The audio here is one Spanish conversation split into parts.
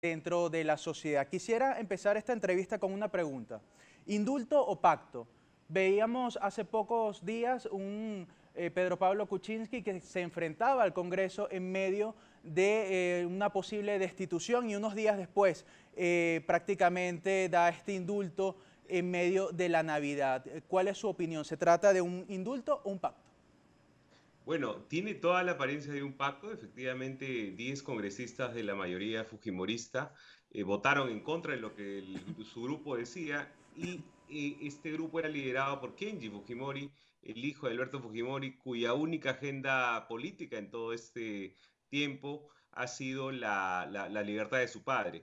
dentro de la sociedad. Quisiera empezar esta entrevista con una pregunta. ¿Indulto o pacto? Veíamos hace pocos días un Pedro Pablo Kuczynski que se enfrentaba al Congreso en medio de una posible destitución y unos días después prácticamente da este indulto en medio de la Navidad. ¿Cuál es su opinión? ¿Se trata de un indulto o un pacto? Bueno, tiene toda la apariencia de un pacto. Efectivamente, 10 congresistas de la mayoría fujimorista votaron en contra de lo que su grupo decía y este grupo era liderado por Kenji Fujimori, el hijo de Alberto Fujimori, cuya única agenda política en todo este tiempo ha sido la libertad de su padre.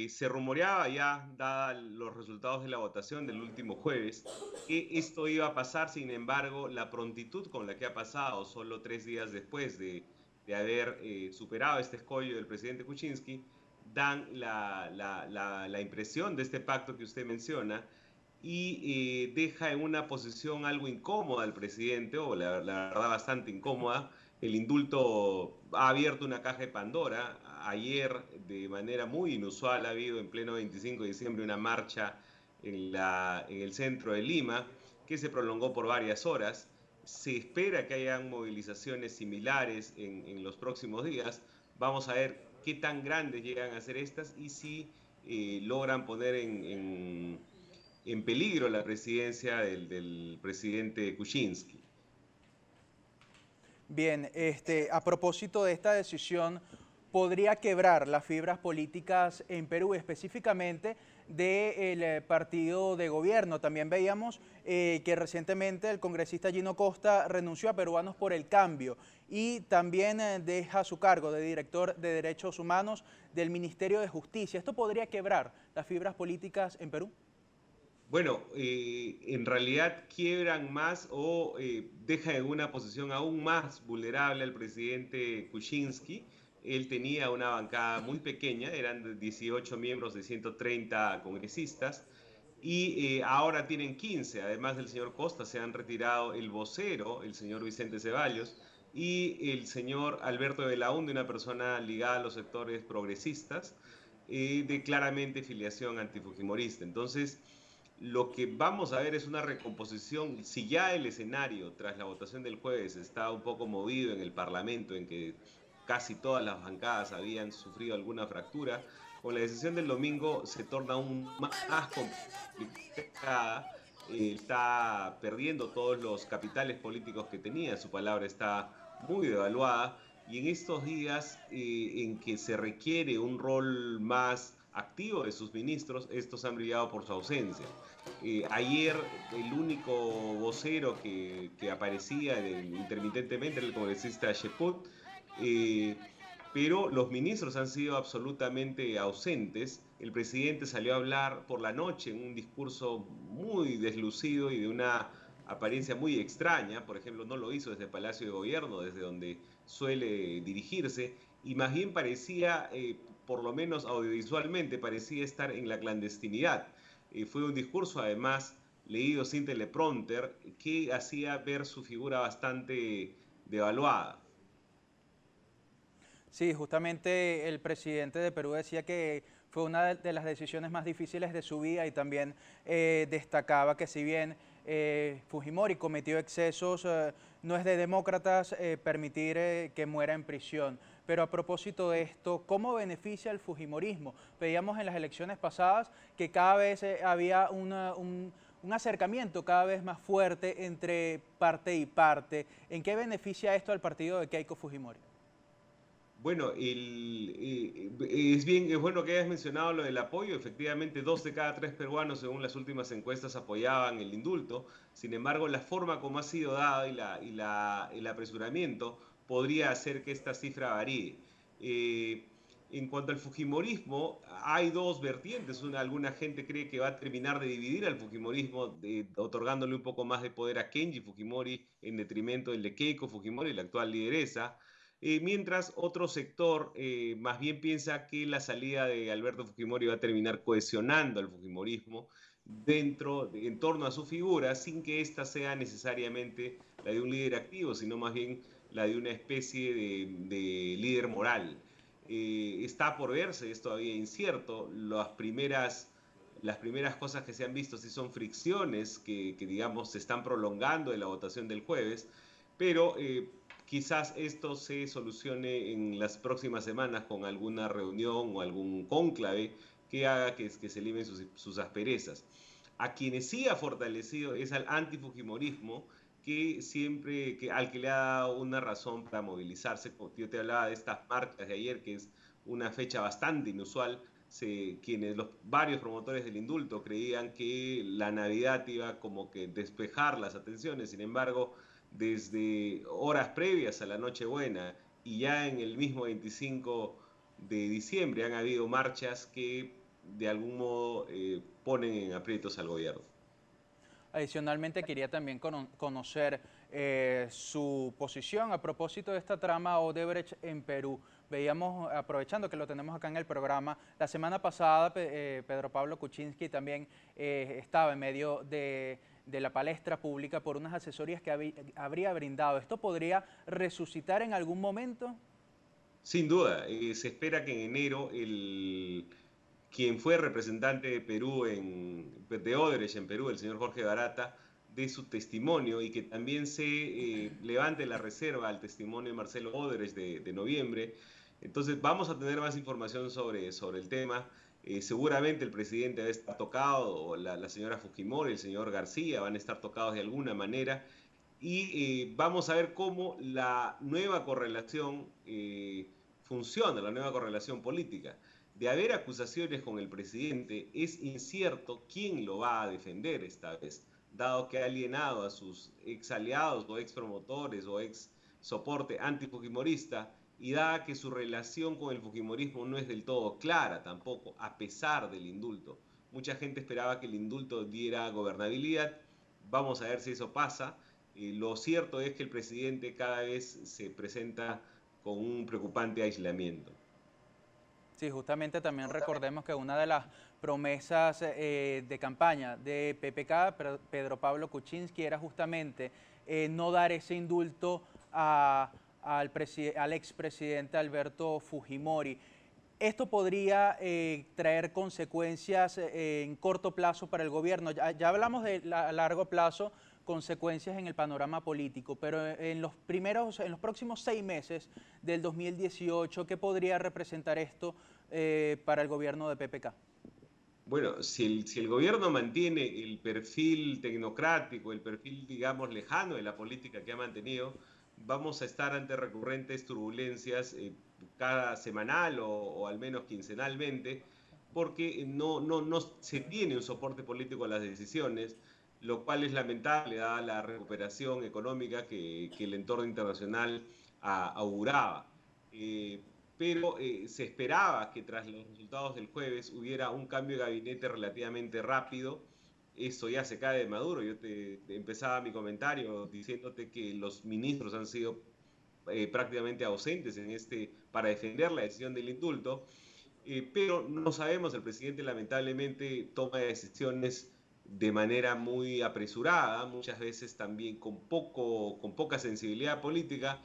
Se rumoreaba ya, dada los resultados de la votación del último jueves, que esto iba a pasar. Sin embargo, la prontitud con la que ha pasado, solo 3 días después de haber superado este escollo del presidente Kuczynski, dan la impresión de este pacto que usted menciona y deja en una posición algo incómoda al presidente, o la verdad bastante incómoda. El indulto ha abierto una caja de Pandora. Ayer, de manera muy inusual, ha habido en pleno 25 de diciembre una marcha en el centro de Lima, que se prolongó por varias horas. Se espera que hayan movilizaciones similares en los próximos días. Vamos a ver qué tan grandes llegan a ser estas y si logran poner en peligro la presidencia del presidente Kuczynski. Bien, a propósito de esta decisión, podría quebrar las fibras políticas en Perú, específicamente del partido de gobierno. También veíamos que recientemente el congresista Gino Costa renunció a Peruanos por el Cambio y también deja su cargo de director de Derechos Humanos del Ministerio de Justicia. ¿Esto podría quebrar las fibras políticas en Perú? Bueno, en realidad quiebran más o dejan en una posición aún más vulnerable al presidente Kuczynski. Él tenía una bancada muy pequeña, eran 18 miembros de 130 congresistas, y ahora tienen 15. Además del señor Costa, se han retirado el vocero, el señor Vicente Ceballos, y el señor Alberto de Belaúnde, una persona ligada a los sectores progresistas, de claramente filiación antifujimorista. Entonces, lo que vamos a ver es una recomposición. Si ya el escenario tras la votación del jueves está un poco movido en el Parlamento, en que casi todas las bancadas habían sufrido alguna fractura, con la decisión del domingo se torna aún más complicada. Está perdiendo todos los capitales políticos que tenía, su palabra está muy devaluada, y en estos días en que se requiere un rol más activo de sus ministros, estos han brillado por su ausencia. Ayer el único vocero que aparecía intermitentemente era el congresista Sheput, eh, pero los ministros han sido absolutamente ausentes. El presidente salió a hablar por la noche en un discurso muy deslucido y de una apariencia muy extraña. Por ejemplo, no lo hizo desde el Palacio de Gobierno, desde donde suele dirigirse, y más bien parecía, por lo menos audiovisualmente, parecía estar en la clandestinidad. Fue un discurso, además, leído sin teleprompter, que hacía ver su figura bastante devaluada. Sí, justamente el presidente de Perú decía que fue una de las decisiones más difíciles de su vida y también destacaba que si bien Fujimori cometió excesos, no es de demócratas permitir que muera en prisión. Pero a propósito de esto, ¿cómo beneficia el Fujimorismo? Veíamos en las elecciones pasadas que cada vez había un acercamiento cada vez más fuerte entre parte y parte. ¿En qué beneficia esto al partido de Keiko Fujimori? Bueno, es bueno que hayas mencionado lo del apoyo. Efectivamente, 2 de cada 3 peruanos, según las últimas encuestas, apoyaban el indulto. Sin embargo, la forma como ha sido dada el apresuramiento podría hacer que esta cifra varíe. En cuanto al Fujimorismo, hay dos vertientes. Alguna gente cree que va a terminar de dividir al Fujimorismo, otorgándole un poco más de poder a Kenji Fujimori en detrimento del de Keiko Fujimori, la actual lideresa. Mientras otro sector más bien piensa que la salida de Alberto Fujimori va a terminar cohesionando al Fujimorismo en torno a su figura, sin que ésta sea necesariamente la de un líder activo, sino más bien la de una especie de líder moral. Está por verse, es todavía incierto. Las primeras cosas que se han visto sí son fricciones que digamos, se están prolongando en la votación del jueves, pero quizás esto se solucione en las próximas semanas con alguna reunión o algún cónclave que haga que se limen sus asperezas. A quienes sí ha fortalecido es al antifujimorismo, al que le ha dado una razón para movilizarse. Yo te hablaba de estas marchas de ayer, que es una fecha bastante inusual. Varios promotores del indulto creían que la Navidad iba como que despejar las atenciones. Sin embargo, desde horas previas a la Nochebuena y ya en el mismo 25 de diciembre han habido marchas que de algún modo ponen en aprietos al gobierno. Adicionalmente, quería también conocer su posición a propósito de esta trama Odebrecht en Perú. Veíamos, aprovechando que lo tenemos acá en el programa, la semana pasada Pedro Pablo Kuczynski también estaba en medio de la palestra pública por unas asesorías que habría brindado. ¿Esto podría resucitar en algún momento? Sin duda, se espera que en enero quien fue representante de Perú, de Odebrecht en Perú, el señor Jorge Barata, dé su testimonio y que también se levante la reserva al testimonio de Marcelo Odebrecht de noviembre. Entonces vamos a tener más información sobre el tema. Seguramente el presidente va a estar tocado, o la señora Fujimori, el señor García van a estar tocados de alguna manera. Y vamos a ver cómo la nueva correlación funciona, la nueva correlación política. De haber acusaciones con el presidente, es incierto quién lo va a defender esta vez, dado que ha alienado a sus ex aliados o ex promotores o ex soporte antifujimorista, y dada que su relación con el fujimorismo no es del todo clara tampoco, a pesar del indulto. Mucha gente esperaba que el indulto diera gobernabilidad. Vamos a ver si eso pasa. Lo cierto es que el presidente cada vez se presenta con un preocupante aislamiento. Sí, justamente también recordemos que una de las promesas de campaña de PPK, Pedro Pablo Kuczynski, era justamente no dar ese indulto al expresidente Alberto Fujimori. ¿Esto podría traer consecuencias en corto plazo para el gobierno? Ya hablamos de a largo plazo, consecuencias en el panorama político, pero en los próximos 6 meses del 2018, ¿qué podría representar esto para el gobierno de PPK? Bueno, si el gobierno mantiene el perfil tecnocrático, el perfil, digamos, lejano de la política que ha mantenido, vamos a estar ante recurrentes turbulencias cada semanal o al menos quincenalmente, porque no se tiene un soporte político a las decisiones, lo cual es lamentable dada la recuperación económica que el entorno internacional auguraba. Pero se esperaba que tras los resultados del jueves hubiera un cambio de gabinete relativamente rápido. Eso ya se cae de maduro. Yo te empezaba mi comentario diciéndote que los ministros han sido prácticamente ausentes para defender la decisión del indulto, pero no sabemos, el presidente lamentablemente toma decisiones de manera muy apresurada, muchas veces también con poca sensibilidad política,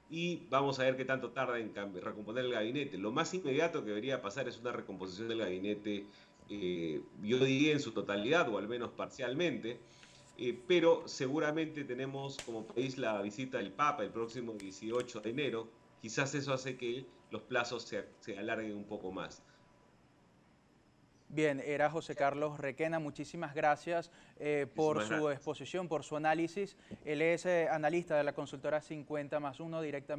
y vamos a ver qué tanto tarda en recomponer el gabinete. Lo más inmediato que debería pasar es una recomposición del gabinete, yo diría en su totalidad o al menos parcialmente, pero seguramente tenemos como país la visita del Papa el próximo 18 de enero. Quizás eso hace que los plazos se alarguen un poco más. Bien, era José Carlos Requena. Muchísimas gracias por su exposición, por su análisis. Él es analista de la consultora 50+1 directamente.